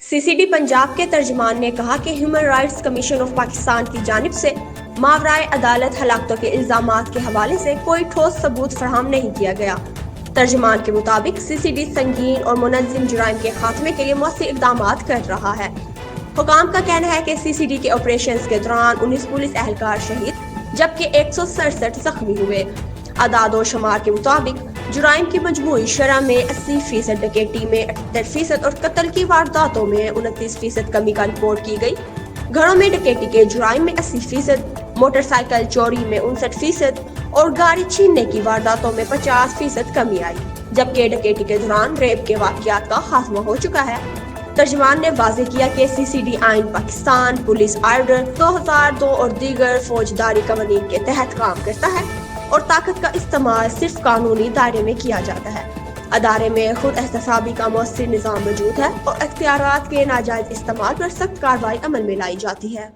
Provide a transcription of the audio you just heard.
سی C D Punjab کے ترجمان نے کہا کہ human rights commission of Pakistan کی جانب سے ماورائے عدالت ہلاکتوں کے الزامات کے حوالے سے کوئی ٹھوس ثبوت فراہم نہیں کیا گیا۔ ترجمان کے مطابق سی سی ڈی سنگین اور منظم جرائم کے خاتمے کے لیے مؤثر اقدامات کر رہا ہے۔ حکام کا کہنا ہے کہ سی سی ڈی کے آپریشنز کے دوران 19 پولیس اہلکار شہید جبکہ 167 زخمی ہوئے۔ اعداد و شمار کے مطابق جرائم کی مجموعی شرح میں 80%، ڈکیٹی میں 78% اور قتل کی وارداتوں میں 29% کمی کا رپورٹ کی گئی۔ گھروں میں ڈکیٹی کے جرائم میں 80%، موٹر سائیکل چوری میں 59% اور گاڑی چھیننے کی وارداتوں میں 50% کمی آئی، جبکہ ڈکیٹی کے دوران ریپ کے واقعات کا خاتمہ ہو چکا ہے۔ ترجمان نے واضح کیا کہ سی سی ڈی آئین پاکستان، پولیس آرڈر 2002 اور دیگر فوجداری قوانین کے تحت کام کرتا ہے اور طاقت کا استعمال صرف قانونی دائرے میں کیا جاتا ہے۔ ادارے میں خود احتسابی کا مؤثر نظام موجود ہے اور اختیارات کے ناجائز استعمال پر سخت کارروائی عمل میں لائی جاتی ہے۔